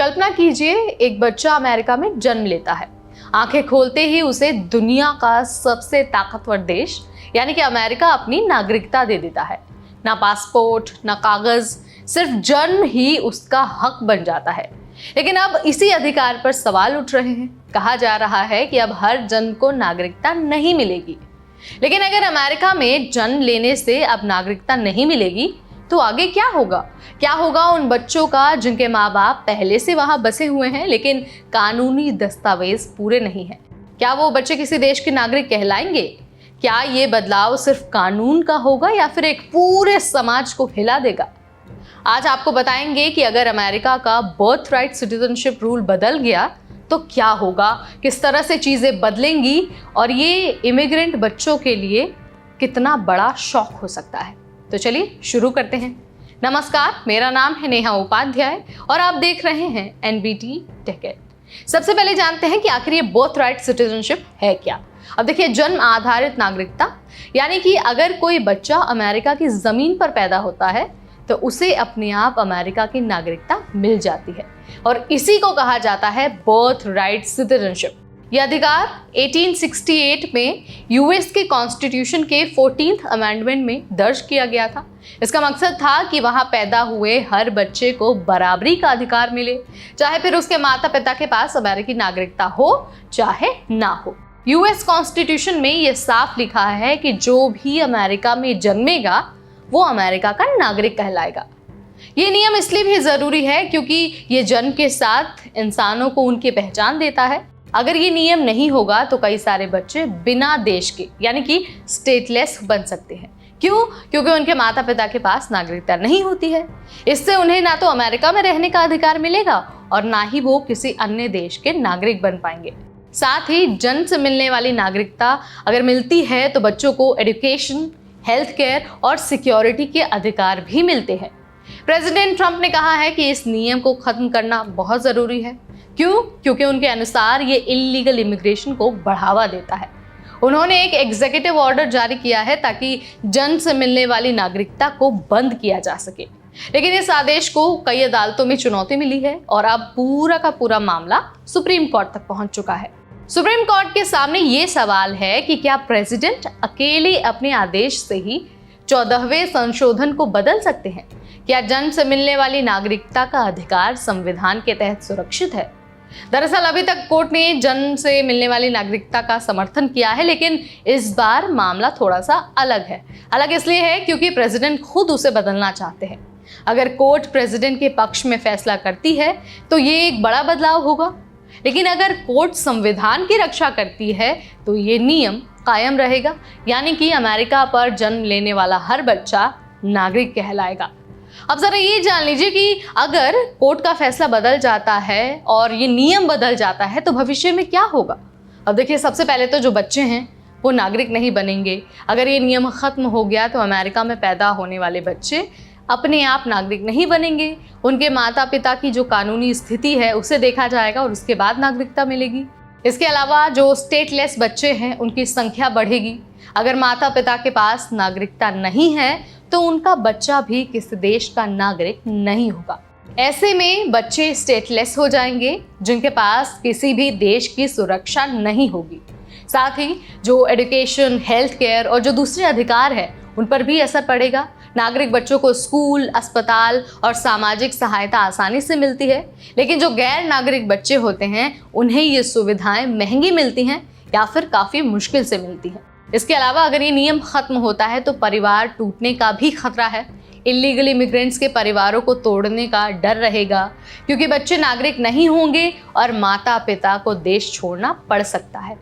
कल्पना कीजिए, एक बच्चा अमेरिका में जन्म लेता है। आंखें खोलते ही उसे दुनिया का सबसे ताकतवर देश यानी कि अमेरिका अपनी नागरिकता दे देता है। ना पासपोर्ट, ना कागज, सिर्फ जन्म ही उसका हक बन जाता है। लेकिन अब इसी अधिकार पर सवाल उठ रहे हैं। कहा जा रहा है कि अब हर जन को नागरिकता नहीं मिलेगी। लेकिन अगर अमेरिका में जन्म लेने से अब नागरिकता नहीं मिलेगी तो आगे क्या होगा? क्या होगा उन बच्चों का जिनके माँ बाप पहले से वहां बसे हुए हैं लेकिन कानूनी दस्तावेज पूरे नहीं हैं? क्या वो बच्चे किसी देश के नागरिक कहलाएंगे? क्या ये बदलाव सिर्फ कानून का होगा या फिर एक पूरे समाज को हिला देगा? आज आपको बताएंगे कि अगर अमेरिका का बर्थ राइट सिटीजनशिप रूल बदल गया तो क्या होगा, किस तरह से चीजें बदलेंगी और ये इमिग्रेंट बच्चों के लिए कितना बड़ा शॉक हो सकता है। तो चलिए शुरू करते हैं। नमस्कार, मेरा नाम है नेहा उपाध्याय और आप देख रहे हैं NBT टेक। सबसे पहले जानते हैं कि आखिर ये बर्थ राइट सिटीजनशिप है क्या। अब देखिए, जन्म आधारित नागरिकता यानी कि अगर कोई बच्चा अमेरिका की जमीन पर पैदा होता है तो उसे अपने आप अमेरिका की नागरिकता मिल जाती है और इसी को कहा जाता है बर्थ राइट सिटीजनशिप। यह अधिकार 1868 में यूएस के कॉन्स्टिट्यूशन के 14th अमेंडमेंट में दर्ज किया गया था। इसका मकसद था कि वहां पैदा हुए हर बच्चे को बराबरी का अधिकार मिले, चाहे फिर उसके माता पिता के पास अमेरिकी नागरिकता हो चाहे ना हो। यूएस कॉन्स्टिट्यूशन में यह साफ लिखा है कि जो भी अमेरिका में जन्मेगा वो अमेरिका का नागरिक कहलाएगा। ये नियम इसलिए भी जरूरी है क्योंकि ये जन्म के साथ इंसानों को उनकी पहचान देता है। अगर ये नियम नहीं होगा तो कई सारे बच्चे बिना देश के यानी कि स्टेटलेस बन सकते हैं। क्यों? क्योंकि उनके माता पिता के पास नागरिकता नहीं होती है। इससे उन्हें ना तो अमेरिका में रहने का अधिकार मिलेगा और ना ही वो किसी अन्य देश के नागरिक बन पाएंगे। साथ ही जन्म से मिलने वाली नागरिकता अगर मिलती है तो बच्चों को एजुकेशन, हेल्थ केयर और सिक्योरिटी के अधिकार भी मिलते हैं। प्रेसिडेंट ट्रंप ने कहा है कि इस नियम को खत्म करना बहुत जरूरी है। क्यों? क्योंकि उनके अनुसार ये इलीगल इमिग्रेशन को बढ़ावा देता है। उन्होंने एक एग्जीक्यूटिव ऑर्डर जारी किया है ताकि जन्म से मिलने वाली नागरिकता को बंद किया जा सके। लेकिन इस आदेश को कई अदालतों में चुनौती मिली है और अब पूरा का पूरा मामला सुप्रीम कोर्ट तक पहुंच चुका है। सुप्रीम कोर्ट के सामने ये सवाल है कि क्या प्रेसिडेंट अकेले अपने आदेश से ही 14वें संशोधन को बदल सकते हैं? क्या जन्म से मिलने वाली नागरिकता का अधिकार संविधान के तहत सुरक्षित है? दरअसल अभी तक कोर्ट ने जन्म से मिलने वाली नागरिकता का समर्थन किया है, लेकिन इस बार मामला थोड़ा सा अलग है। अलग इसलिए है क्योंकि प्रेसिडेंट खुद उसे बदलना चाहते हैं। अगर कोर्ट प्रेसिडेंट के पक्ष में फैसला करती है तो ये एक बड़ा बदलाव होगा, लेकिन अगर कोर्ट संविधान की रक्षा करती है तो ये नियम कायम रहेगा, यानी कि अमेरिका पर जन्म लेने वाला हर बच्चा नागरिक कहलाएगा। अब जरा ये जान लीजिए कि अगर कोर्ट का फैसला बदल जाता है और ये नियम बदल जाता है तो भविष्य में क्या होगा। अब देखिए, सबसे पहले तो जो बच्चे हैं वो नागरिक नहीं बनेंगे। अगर ये नियम खत्म हो गया तो अमेरिका में पैदा होने वाले बच्चे अपने आप नागरिक नहीं बनेंगे। उनके माता पिता की जो कानूनी स्थिति है उसे देखा जाएगा और उसके बाद नागरिकता मिलेगी। इसके अलावा जो स्टेटलेस बच्चे हैं उनकी संख्या बढ़ेगी। अगर माता पिता के पास नागरिकता नहीं है तो उनका बच्चा भी किसी देश का नागरिक नहीं होगा। ऐसे में बच्चे स्टेटलेस हो जाएंगे जिनके पास किसी भी देश की सुरक्षा नहीं होगी। साथ ही जो एजुकेशन, हेल्थ केयर और जो दूसरे अधिकार है उन पर भी असर पड़ेगा। नागरिक बच्चों को स्कूल, अस्पताल और सामाजिक सहायता आसानी से मिलती है, लेकिन जो गैर नागरिक बच्चे होते हैं उन्हें ये सुविधाएं महंगी मिलती हैं या फिर काफ़ी मुश्किल से मिलती हैं। इसके अलावा अगर ये नियम खत्म होता है तो परिवार टूटने का भी खतरा है। इलीगल इमिग्रेंट्स के परिवारों को तोड़ने का डर रहेगा क्योंकि बच्चे नागरिक नहीं होंगे और माता पिता को देश छोड़ना पड़ सकता है।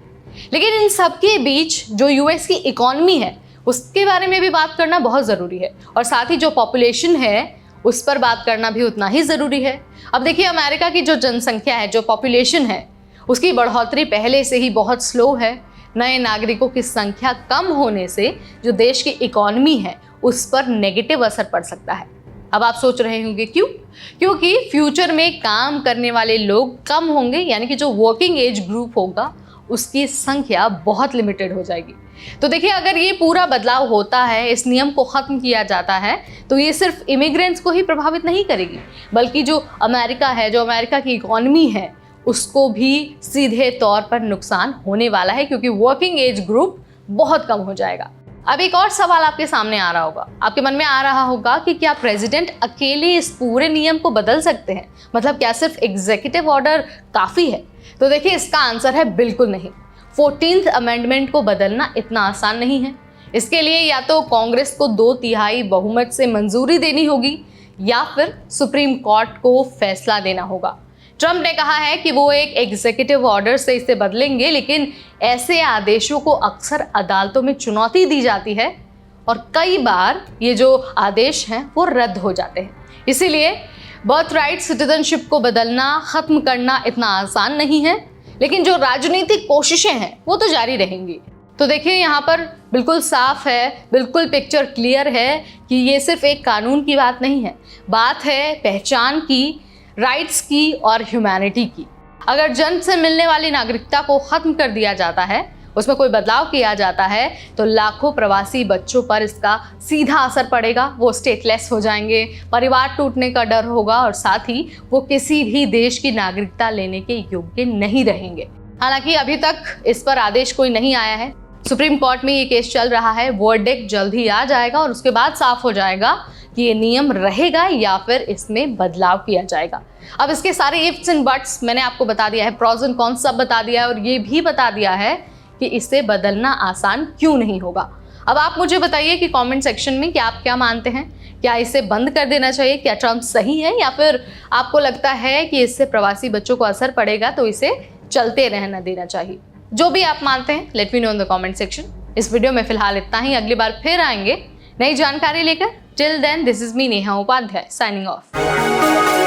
लेकिन इन सब के बीच जो यूएस की इकॉनमी है उसके बारे में भी बात करना बहुत ज़रूरी है और साथ ही जो पॉपुलेशन है उस पर बात करना भी उतना ही ज़रूरी है। अब देखिए, अमेरिका की जो जनसंख्या है, जो पॉपुलेशन है, उसकी बढ़ोतरी पहले से ही बहुत स्लो है। नए नागरिकों की संख्या कम होने से जो देश की इकॉनमी है उस पर नेगेटिव असर पड़ सकता है। अब आप सोच रहे होंगे क्यों? क्योंकि फ्यूचर में काम करने वाले लोग कम होंगे, यानी कि जो वर्किंग एज ग्रुप होगा उसकी संख्या बहुत लिमिटेड हो जाएगी। तो देखिए, अगर ये पूरा बदलाव होता है, इस नियम को ख़त्म किया जाता है, तो ये सिर्फ इमिग्रेंट्स को ही प्रभावित नहीं करेगी, बल्कि जो अमेरिका है, जो अमेरिका की इकॉनमी है, उसको भी सीधे तौर पर नुकसान होने वाला है, क्योंकि वर्किंग एज ग्रुप बहुत कम हो जाएगा। अब एक और सवाल आपके सामने आ रहा होगा, आपके मन में आ रहा होगा कि क्या प्रेसिडेंट अकेले इस पूरे नियम को बदल सकते हैं? मतलब क्या सिर्फ एग्जीक्यूटिव ऑर्डर काफ़ी है? तो देखिए, इसका आंसर है बिल्कुल नहीं। 14th अमेंडमेंट को बदलना इतना आसान नहीं है। इसके लिए या तो कांग्रेस को 2/3 बहुमत से मंजूरी देनी होगी या फिर सुप्रीम कोर्ट को फैसला देना होगा। ट्रंप ने कहा है कि वो एक एग्जीक्यूटिव ऑर्डर से इसे बदलेंगे, लेकिन ऐसे आदेशों को अक्सर अदालतों में चुनौती दी जाती है और कई बार ये जो आदेश हैं वो रद्द हो जाते हैं। इसीलिए बर्थ राइट सिटीजनशिप को बदलना, ख़त्म करना इतना आसान नहीं है, लेकिन जो राजनीतिक कोशिशें हैं वो तो जारी रहेंगी। तो देखिए, यहाँ पर बिल्कुल साफ है, बिल्कुल पिक्चर क्लियर है कि ये सिर्फ एक कानून की बात नहीं है, बात है पहचान की, राइट्स की और ह्यूमैनिटी की। अगर जन्म से मिलने वाली नागरिकता को ख़त्म कर दिया जाता है, उसमें कोई बदलाव किया जाता है, तो लाखों प्रवासी बच्चों पर इसका सीधा असर पड़ेगा। वो स्टेटलेस हो जाएंगे, परिवार टूटने का डर होगा और साथ ही वो किसी भी देश की नागरिकता लेने के योग्य नहीं रहेंगे। हालांकि अभी तक इस पर आदेश कोई नहीं आया है, सुप्रीम कोर्ट में ये केस चल रहा है। वर्डिक्ट जल्द ही आ जाएगा और उसके बाद साफ हो जाएगा कि ये नियम रहेगा या फिर इसमें बदलाव किया जाएगा। अब इसके सारे इफ्स एंड बट्स मैंने आपको बता दिया है, प्रॉज एंड कॉन्स सब बता दिया है और ये भी बता दिया है कि इसे बदलना आसान क्यों नहीं होगा। अब आप मुझे बताइए कि कमेंट सेक्शन में कि आप क्या मानते हैं, क्या इसे बंद कर देना चाहिए, क्या ट्रम्प सही है, या फिर आपको लगता है कि इससे प्रवासी बच्चों को असर पड़ेगा तो इसे चलते रहना देना चाहिए। जो भी आप मानते हैं, let me know in the comment section. इस वीडियो में फिलहाल इतना ही, अगली बार फिर आएंगे नई जानकारी लेकर। Till then, this is me Neha Upadhyay signing of.